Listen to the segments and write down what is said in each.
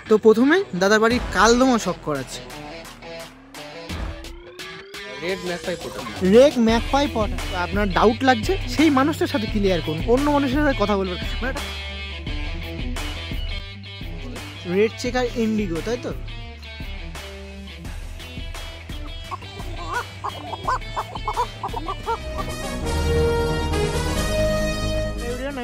তো প্রথমে দাদার বাড়ি কালদমা শখ করাচ্ছে। রেড ম্যাকপাই পটা। আপনার ডাউট লাগছে সেই মানুষটার সাথে ক্লিয়ার করুন, অন্য মানুষের সাথে কথা বলবেন। মানে রেড চেকার ইন্ডিগো, তাই তো?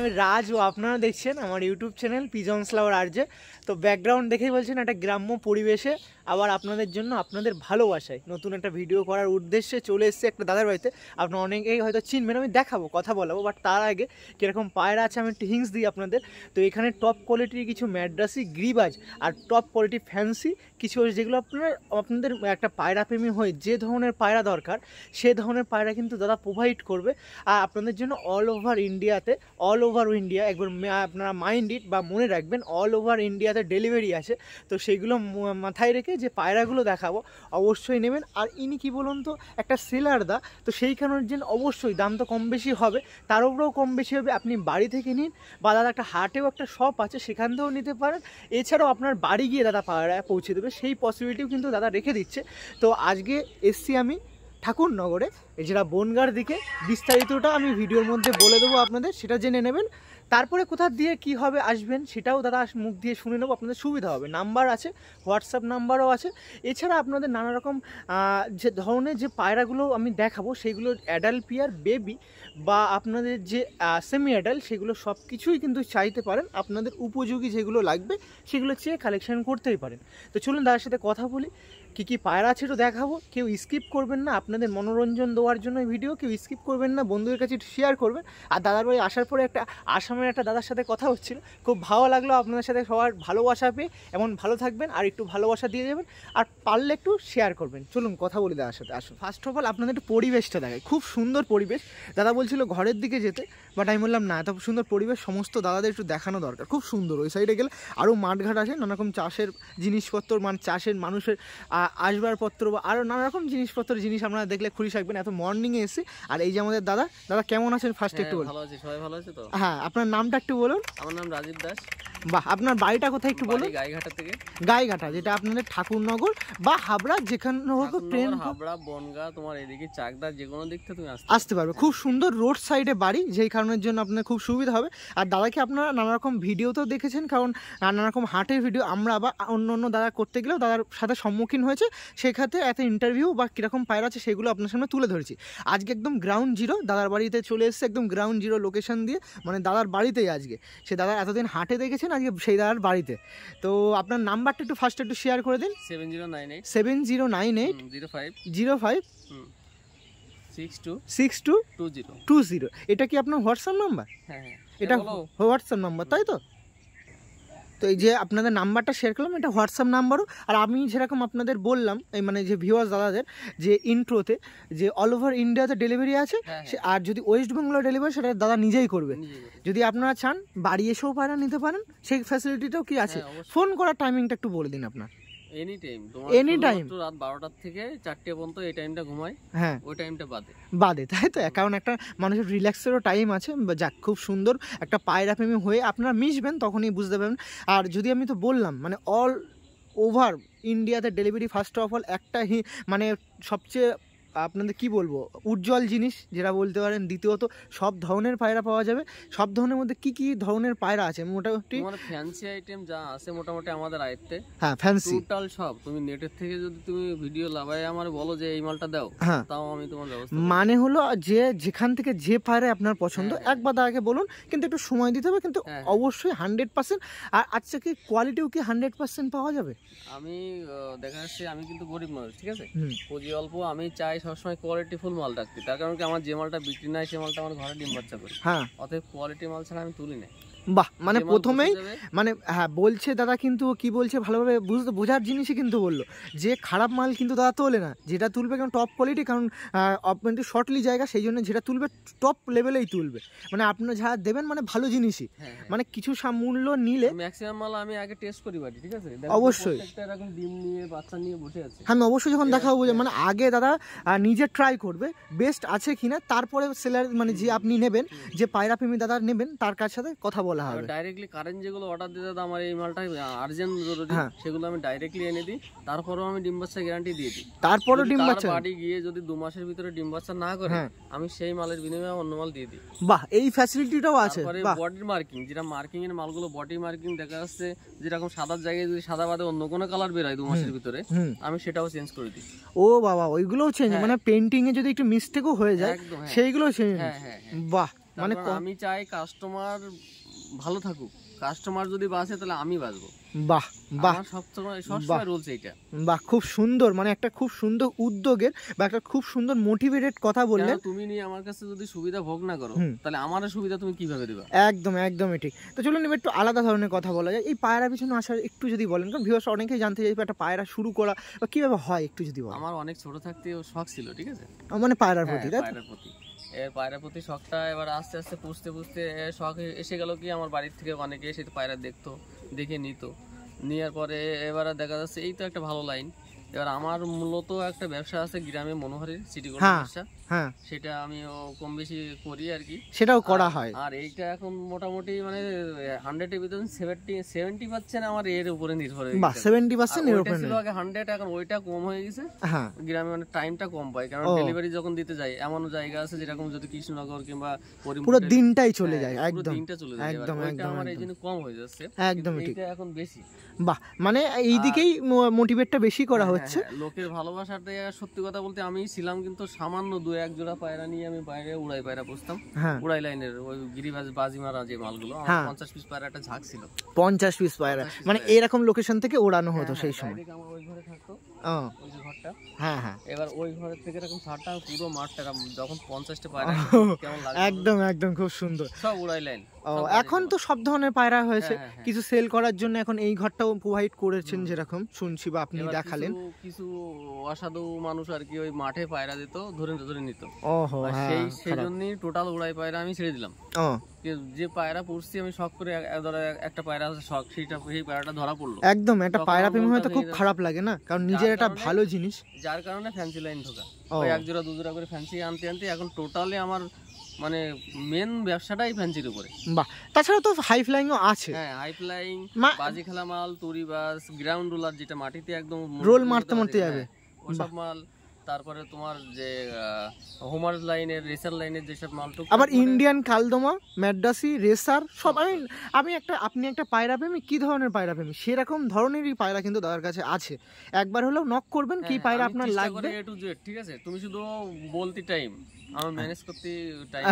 আমি রাজ ও আপনারা দেখছেন আমার ইউটিউব চ্যানেল পিজন্স লাভার আরজে। তো ব্যাকগ্রাউন্ড দেখেই বলছেন একটা গ্রাম্য পরিবেশে আবার আপনাদের জন্য আপনাদের ভালোবাসায় নতুন একটা ভিডিও করার উদ্দেশ্যে চলে এসেছে একটা দাদার বাড়িতে। আপনারা অনেকেই হয়তো চিনবেন, আমি দেখাবো, কথা বলাবো, বাট তার আগে কীরকম পায়রা আছে আমি একটু হিংস দিই আপনাদের। তো এখানে টপ কোয়ালিটির কিছু ম্যাড্রাসি গ্রিবাজ আর টপ কোয়ালিটি ফ্যান্সি কিছু, যেগুলো আপনাদের একটা পায়রা প্রেমী হয়ে যে ধরনের পায়রা দরকার সে ধরনের পায়রা কিন্তু দাদা প্রোভাইড করবে। আর আপনাদের জন্য অল ওভার ইন্ডিয়াতে, অল ওভার ইন্ডিয়া, একবার আপনারা মাইন্ড ইট বা মনে রাখবেন, অল ওভার ইন্ডিয়াতে ডেলিভারি আছে। তো সেইগুলো মাথায় রেখে যে পায়রাগুলো দেখাবো অবশ্যই নেবেন। আর ইনি কি বলুন তো, একটা সেলার দা, তো সেইখানের জন্য অবশ্যই দাম তো কম বেশি হবে, তার উপরেও কম বেশি হবে। আপনি বাড়ি থেকে নিন বা দাদা একটা হাটেও একটা শপ আছে সেখান থেকেও নিতে পারেন। এছাড়াও আপনার বাড়ি গিয়ে দাদা পায়রা পৌঁছে দেবে, সেই পসিবিলিটিও কিন্তু দাদা রেখে দিচ্ছে। তো আজকে এসছি আমি ঠাকুরনগরে, যেটা বনগাঁর দিকে। বিস্তারিতটা আমি ভিডিওর মধ্যে বলে দেবো আপনাদের, সেটা জেনে নেবেন। তারপরে কোথা দিয়ে কি হবে আসবেন সেটাও দাদা মুখ দিয়ে শুনে নেবো, আপনাদের সুবিধা হবে। নাম্বার আছে, হোয়াটসঅ্যাপ নাম্বারও আছে। এছাড়া আপনাদের নানা রকম যে ধরনের যে পায়রাগুলো আমি দেখাবো সেগুলো অ্যাডাল্ট পেয়ার, বেবি বা আপনাদের যে সেমি অ্যাডাল্ট, সেগুলো সব কিছুই কিন্তু চাইতে পারেন। আপনাদের উপযোগী যেগুলো লাগবে সেগুলো চেয়ে কালেকশন করতেই পারেন। তো চলুন দাদার সাথে কথা বলি, কী কী পায়রা আছে তো দেখাবো। কেউ স্কিপ করবেন না, আপনাদের মনোরঞ্জন দেওয়ার জন্য ভিডিও, কেউ স্কিপ করবেন না, বন্ধুদের কাছে শেয়ার করবেন। আর দাদার বাড়ি আসার পরে একটা আসামের একটা দাদার সাথে কথা হচ্ছিল, খুব ভালো লাগলো। আপনাদের সাথে সবার ভালোবাসা পেয়ে এমন ভালো থাকবেন আর একটু ভালোবাসা দিয়ে যাবেন, আর পারলে একটু শেয়ার করবেন। চলুন কথা বলি দাদার সাথে। আসুন, ফার্স্ট অফ অল আপনাদের একটু পরিবেশটা দেখায়, খুব সুন্দর পরিবেশ। দাদা বলছিল ঘরের দিকে যেতে, বাট আমি বললাম না, এত সুন্দর পরিবেশ সমস্ত দাদাদের একটু দেখানো দরকার। খুব সুন্দর, ওই সাইডে গেলে আরও মাঠঘাট আছে, নানা রকম চাষের জিনিসপত্র, মানে চাষের মানুষের আসবাবপত্র বা আরও নানা রকম জিনিস আপনারা দেখলে খুশি থাকবেন। এত মর্নিংয়ে এসে। আর এই যে আমাদের দাদা, দাদা কেমন আছেন ফার্স্ট একটু বলুন। ভালো আছি, সবাই ভালো আছে তো? হ্যাঁ, আপনার নামটা একটু বলুন। আমার নাম রাজীব দাস। বাহ, আপনার বাড়িটা কোথায় একটু বলুন। গাইঘাটা থেকে। গাইঘাটা, যেটা আপনাদের ঠাকুরনগর বা হাবড়া, যেখানে হোক ট্রেন, হাবড়া, বনগাঁ, তোমার এদিকে চাকদা, যে কোনো দিক থেকে তুমি আসতে পারবে। খুব সুন্দর রোড সাইডে বাড়ি, যেই কারণের জন্য আপনার খুব সুবিধা হবে। আর দাদাকে আপনারা নানা রকম ভিডিওতেও দেখেছেন, কারণ নানা রকম হাটের ভিডিও আমরা বা অন্য দাদা করতে গেলেও দাদার সাথে সম্মুখীন হয়েছে, সেক্ষেত্রে এত ইন্টারভিউ বা কীরকম পায়রা আছে সেগুলো আপনার সামনে তুলে ধরেছি। আজকে একদম গ্রাউন্ড জিরো দাদার বাড়িতে চলে এসেছে, একদম গ্রাউন্ড জিরো লোকেশন দিয়ে, মানে দাদার বাড়িতেই আজকে। সে দাদা এতদিন হাটে দেখেছেন, আজকে সেই দাদার বাড়িতে। তো আপনার নাম্বারটা একটু ফার্স্ট একটু শেয়ার করে দিন। 7098 6262 এটা কি আপনার হোয়াটসঅ্যাপ নাম্বার? হ্যাঁ, এটা হোয়াটসঅ্যাপ নাম্বার, তাই তো? তো এই যে আপনাদের নাম্বারটা শেয়ার করলাম, এটা হোয়াটসঅ্যাপ নাম্বারও। আর আমি যেরকম আপনাদের বললাম, এই মানে যে ভিউয়ার্স দাদাদের যে ইন্ট্রোতে, যে অল ওভার ইন্ডিয়াতে ডেলিভারি আছে, আর যদি ওয়েস্ট বেঙ্গলে ডেলিভারি সেটা দাদা নিজেই করবে। যদি আপনারা চান বাড়ি এসেও পায়রা নিতে পারেন, সেই ফ্যাসিলিটিটাও কি আছে। ফোন করার টাইমিংটা একটু বলে দিন আপনার। এনি টাইম রাত 12টা থেকে 4টে পর্যন্ত এই টাইমটা ঘুমাই। হ্যাঁ, ওই টাইমটা বাদে, তাই তো? কারণ একটা মানুষের রিল্যাক্সেরও টাইম আছে। যাক, খুব সুন্দর একটা পায়রা প্রেমী হয়ে আপনারা মিশবেন, তখনই বুঝতে পারবেন। আর যদি আমি তো বললাম মানে অল ওভার ইন্ডিয়াতে ডেলিভারি, ফার্স্ট অফ অল একটা মানে সবচেয়ে আপনাদের কি বলবো উজ্জ্বল জিনিস যেটা বলতে পারেন। দ্বিতীয়ত সব ধরনের পায়রা পাওয়া যাবে। সব ধরনের মধ্যে কি কি ধরনের পায়রা আছে মোটামুটি? ফ্যান্সি আইটেম যা আছে মোটামুটি আমাদের আয়ত্তে। হ্যাঁ, ফ্যান্সি টোটাল সব। তুমি নেটের থেকে যদি তুমি ভিডিও লাগাই আমার বলো যে এই মালটা দাও, তাও আমি তোমার ব্যবস্থা। মানে হলো যে যেখান থেকে যে পায়রা আপনার পছন্দ একবার দাদাকে বলুন, কিন্তু একটু সময় দিতে হবে, কিন্তু অবশ্যই 100%। আর আচ্ছা, কি কোয়ালিটিও কি 100% পাওয়া যাবে? আমি দেখা যাচ্ছে আমি কিন্তু গরিব মানুষ, ঠিক আছে, পুঁজি অল্প। আমি চাই সবসময় কোয়ালিটি ফুল মাল রাখতে, তার কারণ কি আমার যে মালটা বিক্রি নাই সে মালটা আমার ঘরে ডিম বাচ্চা করি। অতএব কোয়ালিটি মাল ছাড়া আমি তুলি না। বাহ, মানে প্রথমেই মানে হ্যাঁ বলছে দাদা, কিন্তু কি বলছে ভালোভাবে বোঝার জিনিসই কিন্তু বললো যে খারাপ মাল কিন্তু দাদা তোলে না, যেটা তুলবে কারণ টপ কোয়ালিটি, কারণ শর্টলি জায়গা, সেই জন্য যেটা তুলবে টপ লেভেলেই তুলবে। মানে আপনার যা দেবেন মানে ভালো জিনিসই, মানে কিছু মূল্য নিলে ম্যাক্সিমাম মাল আমি আগে টেস্ট করি বাড়ি, ঠিক আছে? অবশ্যই এরকম ডিম নিয়ে বাচ্চা নিয়ে বসে আছে। আমি অবশ্যই যখন দেখাবো মানে আগে দাদা নিজে ট্রাই করবে বেস্ট আছে কিনা, তারপরে সেলার মানে যে আপনি নেবেন, যে পায়রা প্রেমী দাদা নেবেন তার কাছে সাথে কথা বলা হবে। ডাইরেক্টলি কারেন্ট যেগুলো অর্ডার দিতে দাদা আমার এই মালটা আর্জেন্ট জরুরি, সেগুলো আমি ডাইরেক্টলি এনে দিই, তারপরেও আমি ডিম বাচ্চা গ্যারান্টি দিয়ে দিই। তারপরেও ডিম বাচ্চা বাড়ি গিয়ে যদি 2 মাসের ভিতরে ডিম বাচ্চা না করে আমি সেই মালের বিনিময়ে অন্য মাল দিয়ে দিই। বাহ, এই ফ্যাসিলিটিটাও আছে। বডি মার্কিং, যেটা মার্কিং এর মালগুলো বডি মার্কিং দেখা যাচ্ছে যেরকম সাদার জায়গায় যদি সাদা বাদে অন্য কোনো কালার বের হয় 2 মাসের ভিতরে, আমি সেটাও চেঞ্জ করে দিই। ও বাবা, ওইগুলোও চেঞ্জ, মানে পেইন্টিং এ যদি একটু মিস্টেকও হয়ে যায় সেইগুলো চেঞ্জ। বাহ, মানে আমি চাই কাস্টমার ভালো থাকুক, কাস্টমার যদি বাঁচে তাহলে আমি বাঁচবো। বাহ বাহ, সবসময় রুলস এইটা। বাহ, খুব সুন্দর, মানে একটা খুব সুন্দর উদ্যোগের বা একটা খুব সুন্দর মোটিভেটেড কথা বললেন। তুমি নিয়ে আমার কাছে যদি সুবিধা ভোগ না করো তাহলে আমার সুবিধা তুমি কিভাবে দিবা? একদম একদমই ঠিক। তো চলুন এবার একটু আলাদা ধরনের কথা বলা যায়, এই পায়রা পিছনে আসার একটু যদি বলেন, কারণ ভিউয়ার্স অনেকেই জানতে চাই একটা পায়রা শুরু করা বা কিভাবে হয়, একটু যদি বলেন। আমার অনেক ছোট থাকতে শখ ছিল, ঠিক আছে, মানে পায়রার প্রতি। পায়রার প্রতি পায়রার প্রতি শখটা এবার আস্তে আস্তে পুষতে পুষতে শখ এসে গেল কি আমার বাড়ির থেকে অনেকে এসে পায়রা দেখতো, দেখে নিত, নেওয়ার পরে এবার দেখা যাচ্ছে এই তো একটা ভালো লাইন। এবার আমার মূলত একটা ব্যবসা আছে গ্রামে, মনোহরের সিটি গোল্ড ব্যবসা, সেটা আমি কম বেশি করি আর কি, সেটাও করা হয়। আর এইটা এখন মোটামুটি মানে 100 এর ভিতরে 70% আমার এর উপরে নির্ভর হয়ে গেছে। 70% এর উপরে ছিল আগে 100, এখন ওইটা কম হয়ে গেছে। গ্রামে মানে টাইমটা কম পাই, কারণ ডেলিভারি যখন দিতে যাই এমন জায়গা আছে যেরকম যদি কৃষ্ণনগর কিংবা পুরো দিনটাই চলে যায়, একদম দিনটা চলে যায়, একদম একদম আমার এই জন্য কম হয়ে যাচ্ছে, একদম ঠিক, এটা এখন বেশি। বাহ, মানে এই দিকেই মোটিভেটটা বেশি করা হচ্ছে। লোকের ভালোবাসাতে সত্যি কথা বলতে আমি ছিলাম কিন্তু সামান্য 2-1 জোড়া পায়রা নিয়ে আমি বাইরে উড়াই পায়রা পুষতাম, উড়াই লাইনের ওই গিরিবাজ বাজি মারা যে মালগুলো, 50 পিস পায়রা একটা ঝাঁক ছিল, 50 পিস পায়রা, মানে এরকম লোকেশন থেকে ওড়ানো হতো সেই সময়। আমার ওই ঘরে থাকতো, ওই যে ঘরটা, এবার ওই ঘরের থেকে এরকম ছাড়টা পুরো মাঠটা যখন 50টা পায়রা কেমন লাগে, একদম একদম খুব সুন্দর, সব উড়াই লাইন। এখন তো সব ধরনের পায়রা হয়েছে, কিছু সেল করার জন্য এখন এই ঘরটাও প্রোভাইড করেছেন যেরকম শুনছি বা আপনি দেখালেন। কিছু অসাধু মানুষ আর কি ওই মাঠে পায়রা দিত, ধরে ধরে নিত, সেই জন্যই টোটাল উড়াই পায়রা আমি ছেড়ে দিলাম। যে পায়রা পুষছি আমি শখ করে, একটা পায়রা আছে শখ, সেই পায়রাটা ধরা পড়লো, একদম একটা পায়রা প্রেমী হয়তো খুব খারাপ লাগে না, কারণ নিজের একটা ভালো জিনিস, যার কারণে ফ্যান্সি লাইন ঢোকা, ওই 1 জোড়া 2 জোড়া করে ফ্যান্সি আনতে আনতে এখন টোটালি আমার মানে মেন ব্যবসাটাই ফ্যান্সির উপরে। বাহ, তাছাড়া তো হাই ফ্লাইংও আছে। হাই ফ্লাইং, বাজি খেলা মাল, তুরি বাস, গ্রাউন্ড রোলার যেটা মাটিতে একদম রোল মারতে মারতে যাবে, ওসব মাল। তারপরে তোমার যে হোমার লাইনের, রেসার লাইনের যেসব মাল, আবার ইন্ডিয়ান কালদমা, ম্যাড্রাসি, রেসার সব। আপনি একটা পায়রা প্রেমী, কি ধরনের পায়রা প্রেমী সেরকম ধরনেরই পায়রা কিন্তু দাদার কাছে আছে, একবার হলেও নক করবেন কি পায়রা আপনার লাগবে, A to Z, ঠিক আছে, তুমি শুধু বলতে টাইম, আমার ম্যানেজ করতে টাইম।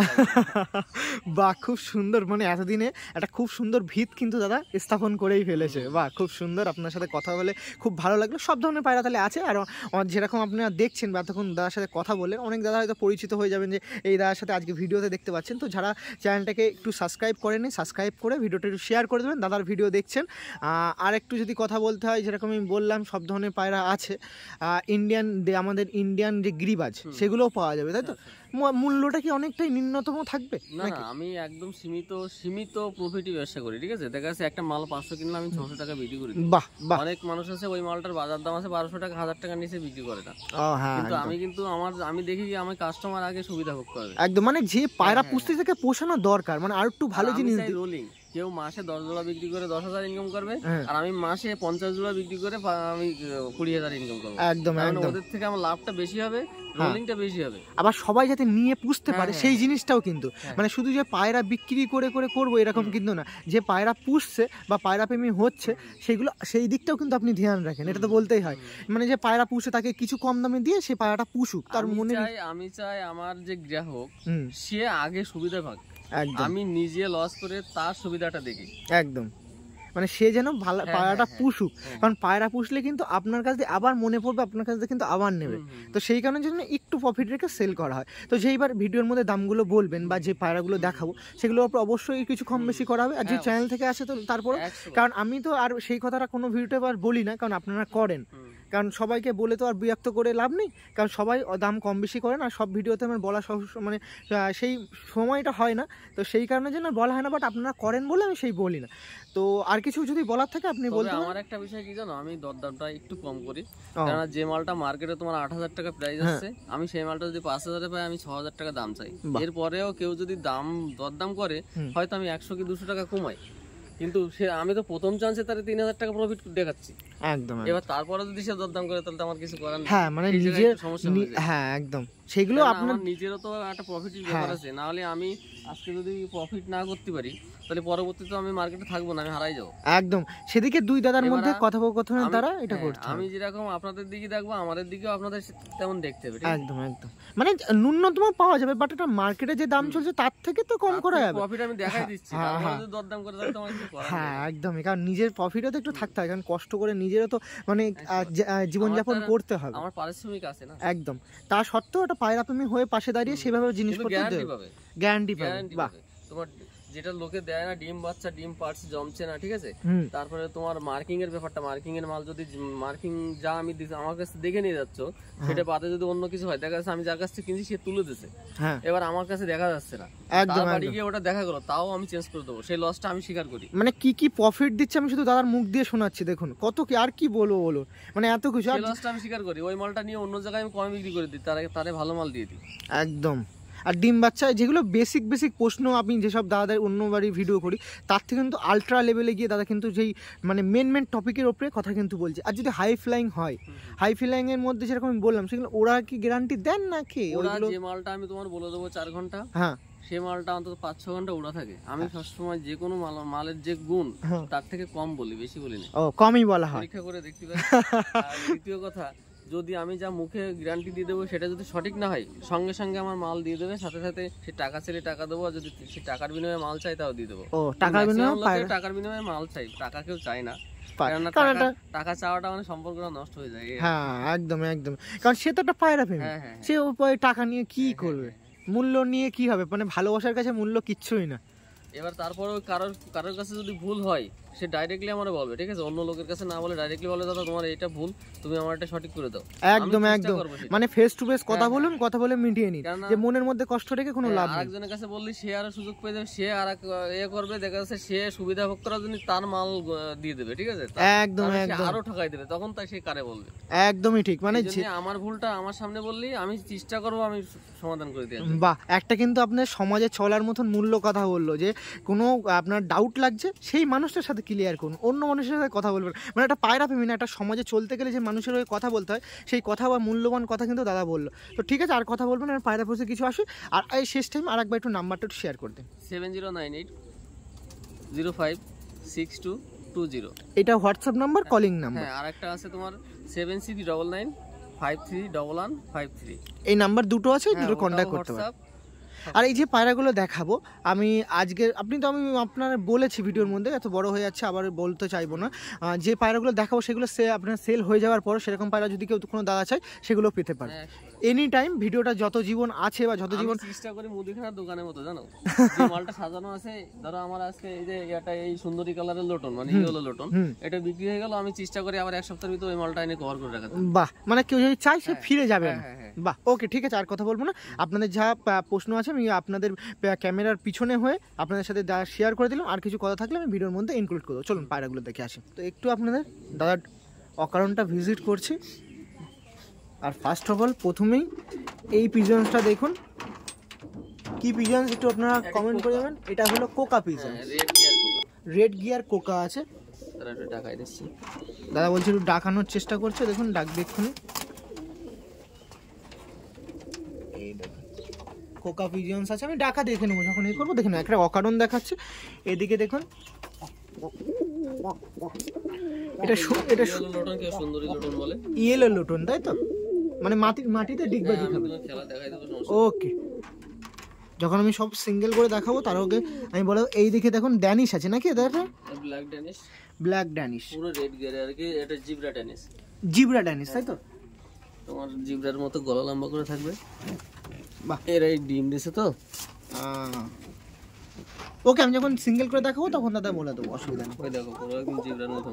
বাহ, খুব সুন্দর, মানে এতদিনে একটা খুব সুন্দর ভিত কিন্তু দাদা স্থাপন করেই ফেলেছে। বাহ, খুব সুন্দর, আপনার সাথে কথা বলে খুব ভালো লাগলো। সব ধরনের পায়রা তাহলে আছে, আর যেরকম আপনারা দেখছেন বা তখন দাদার সাথে কথা বলে অনেক দাদা হয়তো পরিচিত হয়ে যাবেন যে এই দাদার সাথে আজকে ভিডিওতে দেখতে পাচ্ছেন। তো যারা চ্যানেলটাকে একটু সাবস্ক্রাইব করেনি, সাবস্ক্রাইব করে ভিডিওটা একটু শেয়ার করে দেবেন, দাদার ভিডিও দেখছেন। আর একটু যদি কথা বলতে হয়, যেরকম আমি বললাম সব ধরনের পায়রা আছে, আমাদের ইন্ডিয়ান যে গিরিবাজ সেগুলোও পাওয়া যাবে, তাই তো? মূল্যটা কি অনেকটাই নিম্নতম থাকবে? না, আমি একদম সীমিত প্রফিটই ব্যবসা করি, ঠিক আছে। দেখা যাচ্ছে একটা মাল 500 কিনলে আমি 600 টাকা বিক্রি করি। বাহ বাহ, অনেক মানুষ আছে ওই মালটার বাজার দাম আছে 1200 টাকা, 1000 টাকার নিচে বিক্রি করে না। কিন্তু আমি দেখি যে আমার কাস্টমার আগে সুবিধা ভোগ করবে একদম, মানে যে পায়রা পুষতে থেকে পোষানো দরকার, মানে আর একটু ভালো জিনিস। রোলিং কেউ মাসে 10 জোড়া বিক্রি করে 10,000 ইনকাম করবে, আর আমি মাসে 50 জোড়া বিক্রি করে আমি 20,000 ইনকাম করবো। একদম একদম, ওদের থেকে আমার লাভটা বেশি হবে, রোলিংটা বেশি হবে। আবার সবাই যাতে নিয়ে পুষতে পারে সেই জিনিসটাও কিন্তু, মানে শুধু যে পায়রা বিক্রি করে করবো এরকম কিন্তু না, যে পায়রা পুষছে বা পায়রা প্রেমী হচ্ছে সেগুলো, সেই দিকটাও কিন্তু আপনি ধ্যান রাখেন, এটা তো বলতেই হয়। মানে যে পায়রা পুষে তাকে কিছু কম দামে দিয়ে সে পায়রাটা পুষুক, তার মনে আমি চাই আমার যে গ্রাহক সে আগে সুবিধা পাক, আমি নিজে লস করে তার সুবিধাটা দেখি। একদম, মানে সে যেন ভালো পায়রাটা পুষুক, কারণ পায়রা পুষলে কিন্তু আপনার কাছে আবার মনে পড়বে, আপনার কাছে কিন্তু আবার নেবে। তো সেই কারণের জন্য একটু প্রফিট রেখে সেল করা হয়। তো যেইবার ভিডিওর মধ্যে দামগুলো বলবেন বা যে পায়রাগুলো দেখাবো সেগুলোর উপর অবশ্যই কিছু কম বেশি করা হবে। আর যে চ্যানেল থেকে আসে তো তারপর, কারণ আমি তো আর সেই কথাটা কোনো ভিডিওতে আবার বলি না, কারণ আপনারা করেন, কারণ সবাইকে বলে তো আর বিরক্ত করে লাভ নেই, কারণ সবাই দাম কম বেশি করে না, সব ভিডিওতে আমার বলা মানে সেই সময়টা হয় না, তো সেই কারণে জন্য বলা হয় না, বাট আপনারা করেন বলে আমি সেই বলি না। তো আর কিছু যদি বলার থাকে আপনি বলতে। আমার একটা বিষয় কি জানো, আমি দরদামটা একটু কম করি, কারণ যে মালটা মার্কেটে তোমার 8,000 টাকা প্রাইস আছে, আমি সেই মালটা যদি 5,000 পাই আমি 6,000 টাকা দাম চাই। এরপরেও কেউ যদি দরদাম করে হয়তো আমি 100 কি 200 টাকা কমাই, কিন্তু সে আমি তো প্রথম চান্সে তার 3,000 টাকা প্রফিট দেখাচ্ছি একদম। এবার তারপরে যদি সে দরদাম করে তাহলে তো আমার কিছু করার নেই। হ্যাঁ মানে নিজের হ্যাঁ একদম সেগুলো আপনার নিজেরও তো একটা প্রফিটের ব্যাপার আছে, না হলে আমি আজকে যদি প্রফিট না করতে পারি তাহলে পরবর্তীতে আমি মার্কেটে থাকবো না, আমি হারাই যাবো একদম। সেদিকে দুই দাদার মধ্যে কথোপকথনের দ্বারা এটা করতে আমি যেরকম আপনাদের দিকে দেখবো আমাদের দিকেও আপনাদের তেমন দেখতে হবে। একদম একদম, মানে ন্যূনতম পাওয়া যাবে, বাট এটা মার্কেটে যে দাম চলছে তার থেকে তো কম করা যাবে। প্রফিট আমি দেখাই দিচ্ছি, তারপরে যদি দরদাম করে তাহলে তো আমার কিছু করার নেই। হ্যাঁ একদমই, কারণ নিজের প্রফিটও তো একটু থাকতে হয়, কারণ কষ্ট করে নিজেরও তো মানে জীবনযাপন করতে হবে, আমার পারিশ্রমিক আছে না। একদম, তা সত্ত্বেও একটা পায়রা তুমি হয়ে পাশে দাঁড়িয়ে সেভাবে জিনিসপত্র গ্যারান্টি পাবে। বাহ, তোমার যেটা লোকে দেয় না, ডিম বাচ্চা ডিম পার্টস জমছে না, ঠিক আছে, তারপরে তোমার মার্কিং এর ব্যাপারটা, মার্কিং এর মাল যদি মার্কিং যা আমি আমার কাছে দেখে নিয়ে যাচ্ছ সেটা বাদে যদি অন্য কিছু হয়, দেখা যাচ্ছে আমি যার কাছ থেকে কিনছি সে তুলে দিচ্ছে, এবার আমার কাছে দেখা যাচ্ছে না, একদম বাড়ি গিয়ে ওটা দেখা গেল, তাও আমি চেঞ্জ করে দেবো, সেই লসটা আমি স্বীকার করি। মানে কি কি প্রফিট দিচ্ছে আমি শুধু দাদার মুখ দিয়ে শোনাচ্ছি, দেখুন কত কি আর কি বলবো বলো, মানে এত কিছু, সেই লসটা আমি স্বীকার করি, ওই মালটা নিয়ে অন্য জায়গায় আমি কমে বিক্রি করে দিই, তারে ভালো মাল দিয়ে দিই একদম। আর ডিম বাচ্চা যেগুলো বেসিক প্রশ্ন আমি যেসব দাদাদের অন্য বাড়ি ভিডিও করি তার থেকে কিন্তু আলট্রা লেভেলে গিয়ে দাদা কিন্তু যেই মানে মেন টপিকের ওপরে কথা কিন্তু বলছে। আর যদি হাই ফ্লাইং হয়, হাই ফ্লাইং এর মধ্যে যেরকম আমি বললাম সেগুলো ওরা কি গ্যারান্টি দেন নাকি? ওইগুলো যে মালটা আমি তোমার বলে দেবো 4 ঘন্টা, হ্যাঁ সে মালটা অন্তত 5-6 ঘন্টা উড়া থাকে। আমি সবসময় যে কোনো মালের যে গুণ তার থেকে কম বলি, বেশি বলি না। ও কমই বলা হয়, পরীক্ষা করে দেখতে পারি। আর দ্বিতীয় কথা, যদি আমি যা মুখে গ্যারান্টি দিয়ে দেবো সেটা যদি সঠিক না হয় সঙ্গে সঙ্গে আমার মাল দিয়ে দেবে, সাথে সাথে সে টাকা চাইলে টাকা দেবো, আর যদি সে টাকার বিনিময়ে মাল চাই তাও দিয়ে দেবো। টাকার বিনিময়ে মাল চাই, টাকা কেউ চায় না, টাকা চাওয়াটা মানে সম্পর্কটা নষ্ট হয়ে যায়। হ্যাঁ একদম একদম, কারণ সে তো একটা পায়রা প্রেমী, সে ওই টাকা নিয়ে কি করবে, মূল্য নিয়ে কি হবে, মানে ভালোবাসার কাছে মূল্য কিচ্ছুই না। এবার তারপরে কারোর কাছে যদি ভুল হয় সে ডাইরেক্টলি আমারে বলবে, ঠিক আছে, অন্য লোকের কাছে না বলে ডাইরেক্টলি বলে দাদা তোমার এটা ভুল, তুমি আমার এটা সঠিক করে দাও। একদম একদম, মানে ফেস টু ফেস কথা বলুন, কথা বলে মিটিয়ে নিন, যে মনের মধ্যে কষ্ট রেখে কোনো লাভ নেই। আরেকজনের কাছে বললি সে আরো সুযোগ পেয়ে যাবে, সে আর এ করবে, দেখা যাচ্ছে সে সুবিধা ভোগ করার জন্য তার মাল দিয়ে দেবে, ঠিক আছে, একদম একদম, আরো ঠকাই দেবে, তখন তাই সে কারে বলবে। একদমই ঠিক, মানে আমার ভুলটা আমার সামনে বললি আমি চেষ্টা করবো আমি সমাধান করে দিই। বাহ, একটা কিন্তু আপনার সমাজে চলার মতন মূল্য কথা বললো, যে কোনো আপনার ডাউট লাগছে সেই মানুষটার সাথে ক্লিয়ার করুন, অন্য মানুষের সাথে কথা বলবেন, মানে একটা পায়রা প্রেমী না, একটা সমাজে চলতে গেলে যে মানুষের হয়ে কথা বলতে হয় সেই কথা বা মূল্যবান কথা কিন্তু দাদা বললো। তো ঠিক আছে, আর কথা বলবেন, আর পায়রা পৌঁছে কিছু আসে। আর এই শেষ টাইম আর একবার একটু নাম্বারটা একটু শেয়ার করে দেন। 7098056220, এটা হোয়াটসঅ্যাপ নাম্বার, কলিং নাম্বার। হ্যাঁ, আর একটা আছে তোমার 7699531153, এই নাম্বার দুটো আছে, দুটো কন্ট্যাক্ট করতে পারেন। আর এই যে পায়রাগুলো দেখাবো আমি আজকে, আপনি তো আমি আপনার বলেছি ভিডিওর মধ্যে, এত বড় হয়ে যাচ্ছে আবার বলতে চাইবো না, যে পায়রাগুলো দেখাবো সেগুলো আপনার সেল হয়ে যাওয়ার পর সেরকম পায়রা যদি কেউ কোনো দাদা চায় সেগুলো পেতে পারে এনি টাইম। ভিডিওটা যত জীবন আছে বা যত জীবন চেষ্টা করি মুদিখানার দোকানের মতো, জানো, মালটা সাজানো আছে, ধরো আমার আজকে এই যে এটা এই সুন্দরী কালারের লোটন, মানে ইয়েলো লোটন, এটা বিক্রি হয়ে গেল, আমি চেষ্টা করি আবার এক সপ্তাহের ভিতরে ওই মালটা এনে কভার করে রাখা। বাহ, মানে কেউ যদি চায় সে ফিরে যাবে না। বাহ, ওকে ঠিক আছে, আর কথা বলবো না। আপনাদের যা প্রশ্ন আছে আমি আপনাদের ক্যামেরার পিছনে হয়ে আপনাদের সাথে শেয়ার করে দিলাম, আর কিছু কথা থাকলে আমি ভিডিওর মধ্যে ইনক্লুড করবো। চলুন পায়রাগুলো দেখে আসি। তো একটু আপনাদের দাদার অকারণটা ভিজিট করছি। আর ফার্স্ট অফ অল প্রথমেই এই পিজনসটা দেখুন, কি পিজনস একটু আপনারা কমেন্ট করে যাবেন। এটা হলো Coca pigeon, red gear Coca আছে। দাদা বলছে একটু ডাকানোর চেষ্টা করছে, দেখুন ডাক দেখুন। কোকা পিজনস আছে, আমি ডাকা দেখে নেবো যখন এই করবো। দেখুন একটা অকারণ দেখাচ্ছে, এদিকে দেখুন, এটা সুন্দরী লোটন বলে, ইয়েলো লোটন, তাই তো, মানে মাটিতে ডিগবাজি খাবে। ওকে, যখন আমি সব সিঙ্গেল করে দেখাবো তার আগে আমি বলবো এই দিকে দেখুন ড্যানিশ আছে নাকি, এটা ব্ল্যাক ড্যানিশ, পুরো রেড গিয়ার আর কি, এটা জিব্রা ড্যানিশ, তাই তো, তোমার জিব্রার মতো গলা লম্বা করে থাকবে। বাহ, এর এই ডিম দিছে তো। ওকে, আমি যখন সিঙ্গেল করে দেখাবো তখন দাদা বলে দেবো, অসুবিধা নেই। ওই দেখো পুরো একদম জিব্রার মতো।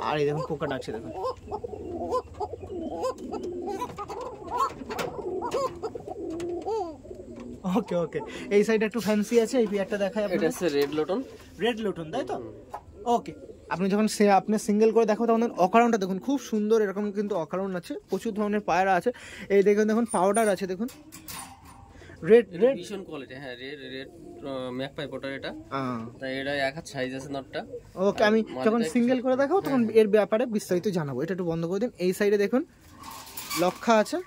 আর এই দেখুন কোকা ডাকছে, দেখুন ওকে ওকে, এই সাইডে একটু ফ্যান্সি আছে, এই পেয়ারটা দেখাই এটা হচ্ছে রেড লোটন। রেড লোটন তাই তো? ওকে, আপনি যখন আপনি সিঙ্গেল করে দেখো তখন অকারণটা দেখুন খুব সুন্দর, এরকম কিন্তু অকারণ আছে, প্রচুর ধরনের পায়রা আছে। এই দেখুন, দেখুন পাউডার আছে দেখুন, রেড রেড ভীষণ কোয়ালিটি। হ্যাঁ, রেড রেড ম্যাকপাই পোটার এটা। তাই এটা এক হাত সাইজ আছে নটটা। ওকে, আমি যখন সিঙ্গেল করে দেখাবো তখন এর ব্যাপারে বিস্তারিত জানাবো। এটা একটু বন্ধ করে দিন। এই সাইডে দেখুন লক্ষা আছে,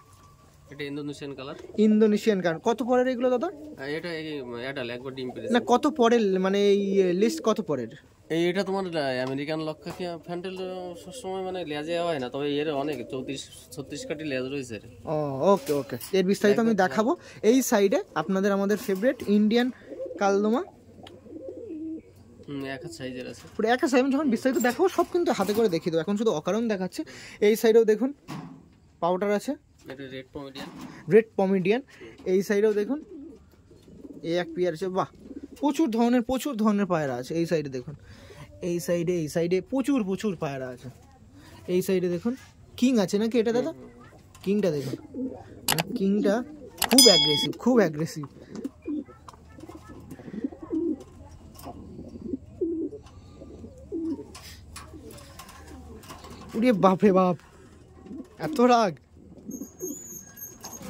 এটা ইন্দোনেশিয়ান কালার। Indonesian colour. কত পরের এগুলো দাদা? এটা অ্যাডাল একবার ডিম পেরেছে না, কত পরের মানে এই লিস্ট কত পরের? এটা তোমার আমেরিকান লক্ষা কি ফ্যান্টেল সবসময় মানে লেজে হয় না, তবে এর অনেক 34-36 কাটি লেজ রয়েছে। ও ওকে ওকে, এর বিস্তারিত আমি দেখাবো। এই সাইডে আপনাদের আমাদের ফেভারিট ইন্ডিয়ান কালদমা, এক হাত সাইজের আছে পুরো এক সাইজ। আমি যখন বিস্তারিত দেখাবো সব কিন্তু হাতে করে দেখিয়ে দেবো, এখন শুধু অকারণ দেখাচ্ছে। এই সাইডেও দেখুন পাউডার আছে, এটা রেড পমিডিয়ান। রেড পমিডিয়ান। এই সাইডেও দেখুন এই এক পেয়ার আছে। বাহ, প্রচুর ধরনের পায়রা আছে। এই সাইডে দেখুন, এই সাইডে প্রচুর পায়রা আছে। এই সাইডে দেখুন কিং আছে নাকি এটা দাদা? কিংটা দেখুন, মানে কিংটা খুব অ্যাগ্রেসিভ। উড়ে বাপরে বাপ, এত রাগ!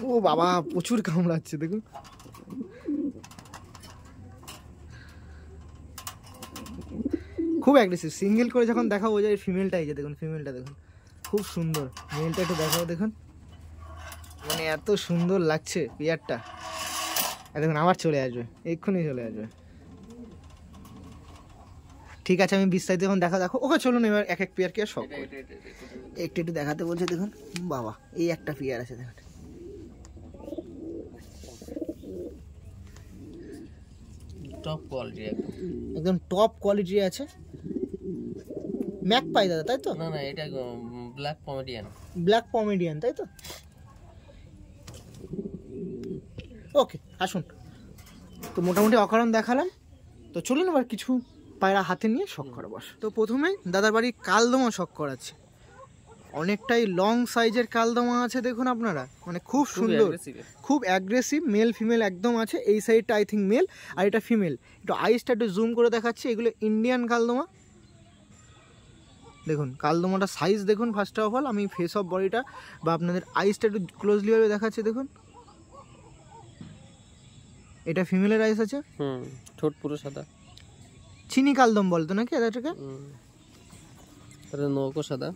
ও বাবা, প্রচুর কামড়াচ্ছে দেখুন। খুব অ্যাগ্রেসিভ। সিঙ্গেল করে যখন দেখাবো যে ফিমেলটা, এই যে দেখুন ফিমেলটা দেখুন খুব সুন্দর। মেলটা একটু দেখাবো দেখুন, মানে এত সুন্দর লাগছে পেয়ারটা। দেখুন আবার চলে আসবে, এক্ষুনি চলে আসবে। ঠিক আছে, আমি বিস্তারিত যখন দেখো। ওকে চলুন এবার এক এক পেয়ার কি আর সব একটু দেখাতে বলছে। দেখুন বাবা, এই একটা পেয়ার আছে দেখুন, টপ কোয়ালিটি, একদম টপ কোয়ালিটি আছে। ম্যাকপাই দাদা তাই তো? না এটা ব্ল্যাক পমেডিয়ান তাই তো? ওকে, আসুন। তো মোটামুটি অকারণ দেখালাম, তো চলুন এবার কিছু পায়রা হাতে নিয়ে শখ করা বস। তো প্রথমেই দাদার বাড়ি কালদমা শখ করাচ্ছে। অনেকটাই লং সাইজের কালদমা আছে দেখুন আপনারা, মানে খুব সুন্দর, খুব অ্যাগ্রেসিভ। মেল ফিমেল একদম আছে। এই সাইডটা আই থিঙ্ক মেল আর এটা ফিমেল। একটু আইসটা একটু জুম করে দেখাচ্ছি। এগুলো ইন্ডিয়ান কালদমা। দেখুন কালদমাটা সাইজ দেখুন। ফার্স্ট অফ অল আমি ফেস অফ বডিটা বা আপনাদের আইসটা একটু ক্লোজলিভাবে দেখাচ্ছি দেখুন। এটা ফিমেলের আইস আছে, ঠোঁট পুরো সাদা, চিনি কালদম বলতো নাকি এটাকে? নখও সাদা,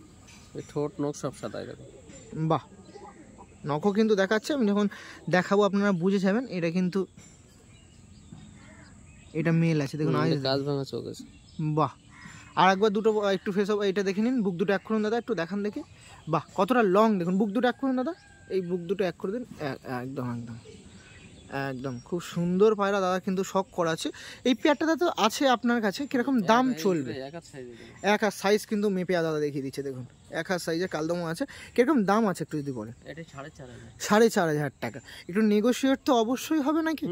ঠোঁট নখ সব সাদা। বাহ, নখও কিন্তু দেখাচ্ছে। আমি যখন দেখাবো আপনারা বুঝে যাবেন। এটা কিন্তু এটা মেল আছে দেখুন, আইস গাছ ভাঙা চোখ আছে। বাহ, আর একবার দুটো একটু ফেস অফ এটা দেখে নিন। বুক দুটো এক করুন দাদা, একটু দেখান দেখি। বাহ, কতটা লং দেখুন। বুক দুটো এক করুন দাদা, এই বুক দুটো এক করে দিন। একদম একদম একদম খুব সুন্দর পায়রা দাদা কিন্তু শখ করা আছে। এই পেয়ারটা তো আছে আপনার কাছে, কিরকম দাম চলবে? এক হাত সাইজ কিন্তু মেপে দাদা দেখিয়ে দিচ্ছে দেখুন, এক হাত সাইজের কালদমা আছে। কিরকম দাম আছে একটু যদি বলেন? 4,500 টাকা। একটু নেগোশিয়েট তো অবশ্যই হবে নাকি?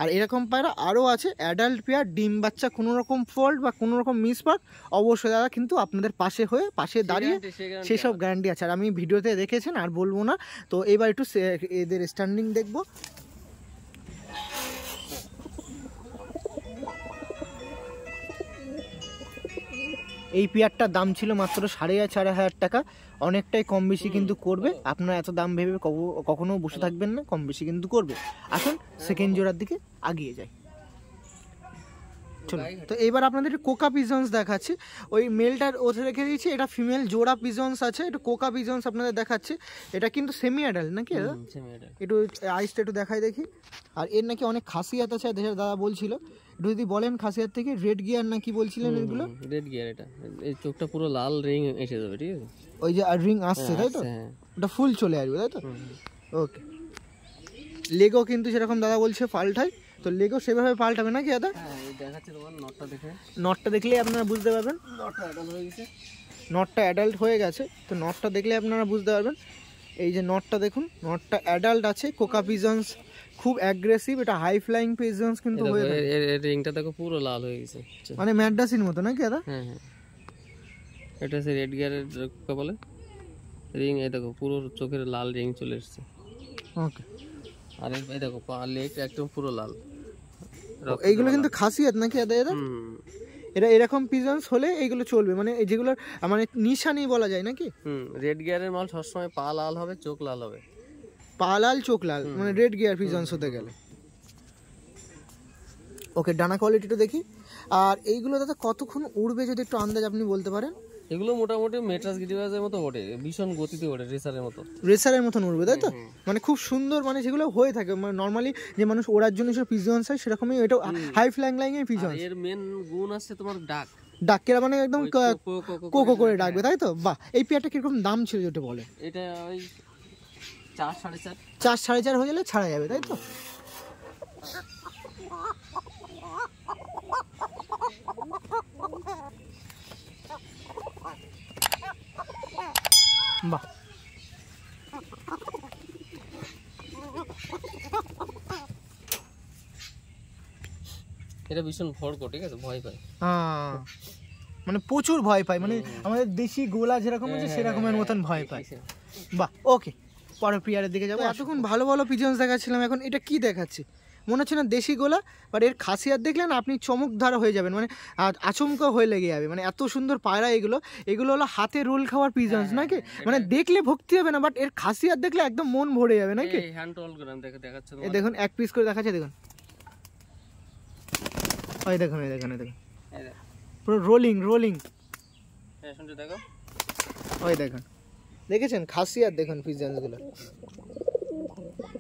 আর এরকম পায়রা আরও আছে, অ্যাডাল্ট পেয়ার, ডিম বাচ্চা, কোনো রকম ফল্ট বা কোনো রকম মিসমার্ক অবশ্যই দাদা কিন্তু আপনাদের পাশে দাঁড়িয়ে সেই সব গ্যারান্টি আছে। আর আমি ভিডিওতে দেখেছেন আর বলবো না। তো এবার একটু এদের স্ট্যান্ডিং দেখবো। এই পেয়ারটার দাম ছিল মাত্র 4,500 টাকা। অনেকটাই কম বেশি কিন্তু করবে। আপনারা এত দাম ভেবে কখনো বসে থাকবেন না, কম বেশি কিন্তু করবে। আসুন সেকেন্ড জোড়ার দিকে আগিয়ে যাই। চলো, তো এবার আপনাদের কোকা পিজন্স দেখাচ্ছি। ওই মেলটার ওতে রেখে দিয়েছি, এটা ফিমেল জোড়া পিজন্স আছে। একটু কোকা পিজন্স আপনাদের দেখাচ্ছি। এটা কিন্তু সেমি অ্যাডাল্ট নাকি? একটু আইসটা একটু দেখাই দেখি। আর এর নাকি অনেক খাসিয়াত আছে, দেশের দাদা বলছিল। একটু যদি বলেন খাসিয়াত থেকে। রেড গিয়ার নাকি বলছিলেন এগুলো? Red gear. এটা এই চোখটা পুরো লাল রিং এসে যাবে, ঠিক আছে? ওই যে রিং আসছে তাই তো? ওটা ফুল চলে আসবে তাই তো? ওকে। লেগো কিন্তু সেরকম দাদা বলছে পাল্টাই, তো লেগো সেভাবে পাল্টাবে নাকি দাদা? দেখাচ্ছি তোমার নটটা দেখে। নটটা দেখলেই আপনারা বুঝতে পারবেন। নটটা অ্যাডাল্ট হয়ে গেছে, তো নটটা দেখলে আপনারা বুঝতে পারবেন। এই যে নটটা দেখুন, নটটা অ্যাডাল্ট আছে। কোকা পিজন্স খুব অ্যাগ্রেসিভ, এটা হাই ফ্লাইং পিজন্স কিন্তু হয়ে থাকে। এর রিংটা দেখো পুরো লাল হয়ে গেছে, মানে ম্যাডাসির মতো নাকি দাদা? হ্যাঁ, এটা হচ্ছে রেড গিয়ারের কোকা বলে। রিং এই দেখো পুরো চোখের লাল রিং চলে এসছে। ওকে, আর এই দেখো লেগ একদম পুরো লাল। এইগুলো কিন্তু খাসিয়াত নাকি দাদা? এরা এরা এরকম পিজনস হলে এইগুলো চলবে, মানে যেগুলো মানে নিশানি বলা যায় নাকি? রেড গিয়ারের মাল সবসময় পা লাল হবে, চোখ লাল হবে। পা লাল চোখ লাল মানে রেড গিয়ার পিজনস হতে গেলে। ওকে, ডানা কোয়ালিটিটা দেখি। আর এইগুলো দাদা কতক্ষণ উড়বে যদি একটু আন্দাজ আপনি বলতে পারেন? এগুলো মোটামুটি মেট্রাস গিরিবাজের মতো ওঠে, ভীষণ গতিতে ওঠে, রেসারের মতো। রেসারের মতন উড়বে তাই তো? মানে খুব সুন্দর, মানে যেগুলো হয়ে থাকে মানে নরমালি যে মানুষ ওড়ার জন্য সব পিজনস হয় সেরকমই এটা হাই ফ্লাইং লাইং এর পিজনস। এর মেন গুণ আছে তোমার ডাকেরা, মানে একদম কোকো করে ডাকবে তাই তো? বাহ, এই পেয়ারটা কিরকম দাম ছিল যেটা বলে? এটা ওই 4-4.5 4-4.5 হয়ে গেলে ছাড়া যাবে তাই তো? বাহ, এটা ভীষণ ভড়কো, ঠিক আছে, ভয় পায়। মানে প্রচুর ভয় পায়, মানে আমাদের দেশি গোলা যেরকম আছে সেরকমের মতন ভয় পায়। বাহ, ওকে, পরের প্লেয়ারের দিকে যাবো। এতক্ষণ ভালো ভালো পিজনস দেখাচ্ছিলাম, এখন এটা কি দেখাচ্ছি মনে হচ্ছে না দেশি গোলা, বাট এর খাসিয়াত দেখলেন আপনি চমকধারা হয়ে যাবেন, মানে আচমকা হয়ে লেগে যাবে। মানে এত সুন্দর পায়রা এগুলো, এগুলো হলো হাতে রোল খাওয়ার পিজনস নাকি? মানে দেখলে ভক্তি হবে না, বাট এর খাসিয়াত দেখলে একদম মন ভরে যাবে নাকি? হ্যান্ড রোল করে দেখাচ্ছে, এই দেখুন এক পিস করে দেখাচ্ছে, দেখুন ওই দেখুন, এই দেখুন, এই দেখুন পুরো রোলিং রোলিং। শুনতে দেখো, ওই দেখুন, দেখেছেন খাসিয়াত দেখুন পিজনসগুলো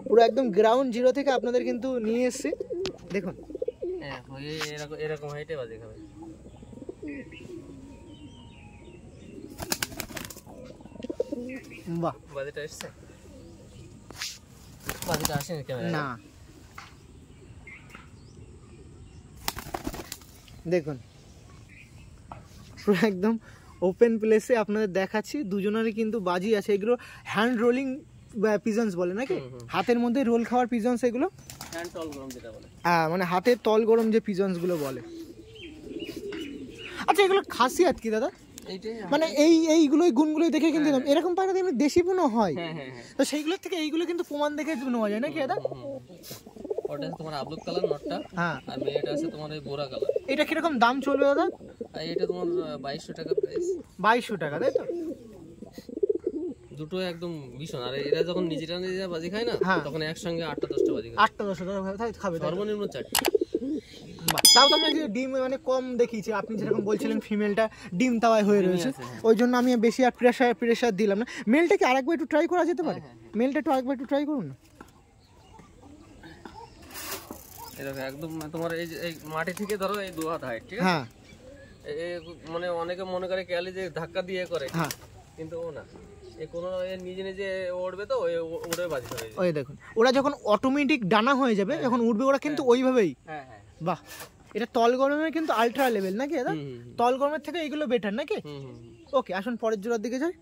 পুরো একদম গ্রাউন্ড জিরো থেকে আপনাদের কিন্তু নিয়ে এসেছি। দেখুন এরকম হাইটে বাজি খাবে। বাহ, বাজিটা এসছে, বাজিটা আসেনি ক্যামেরা না দেখুন পুরো একদম ওপেন প্লেসে আপনাদের দেখাচ্ছি। দুজনেরই কিন্তু বাজি আছে, এগুলো হ্যান্ড রোলিং পিজনস বলে নাকি? হাতের মধ্যে রোল খাওয়ার পিজনস এগুলো, হ্যান্ড তল গরম যেটা বলে। মানে হাতের তল গরম যে পিজনস গুলো বলে। আচ্ছা, এগুলো খাসিয়াত কি দাদা? মানে এইগুলোই গুণগুলোই দেখে কিন্তু এরকম পায়রা এমনি দেশি পুনো হয়, তো সেইগুলোর থেকে এইগুলো কিন্তু প্রমাণ দেখে নেওয়া যায় নাকি দাদা? ওটা আছে তোমার আবলুক কালার নটটা, হ্যাঁ, আর মেয়েটা আছে তোমার এই বোরা কালার। এটা কিরকম দাম চলবে দাদা? এটা তোমার 2200 টাকা প্রাইস। 2200 টাকা তাই তো? দুটো একদম ভীষণ। আর এরা যখন নিজেরা নিজেরা বাজি খায় না, তখন একসঙ্গে 8-10টা বাজি খায়। 8-10টা খাবে সর্বনিম্ন 4টা। তাও তো আমি ডিম মানে কম দেখিয়েছি, আপনি যেরকম বলছিলেন ফিমেলটা ডিম তাওয়ায় হয়ে রয়েছে, ওই জন্য আমি বেশি আর প্রেশার দিলাম না। মেলটা কি আরেকবার একটু ট্রাই করা যেতে পারে? মেলটা একটু আরেকবার একটু ট্রাই করুন না। এরকম একদম তোমার এই মাটি থেকে ধরো এই 2 হাত হাইট, ঠিক আছে? হ্যাঁ, মানে অনেকে মনে করে কেয়ালি যে ধাক্কা দিয়ে করে, কিন্তু ও না, কোনো নিজে নিজে উড়বে, তো উড়ে বাজি হবে। ওই দেখুন, ওরা যখন অটোমেটিক ডানা হয়ে যাবে যখন উঠবে ওরা কিন্তু ওইভাবেই। বাহ, এটা তল গরমের কিন্তু আলট্রা লেভেল নাকি দাদা? তল গরমের থেকে এইগুলো বেটার নাকি? ওকে, আসুন পরের জোড়ার দিকে যাই।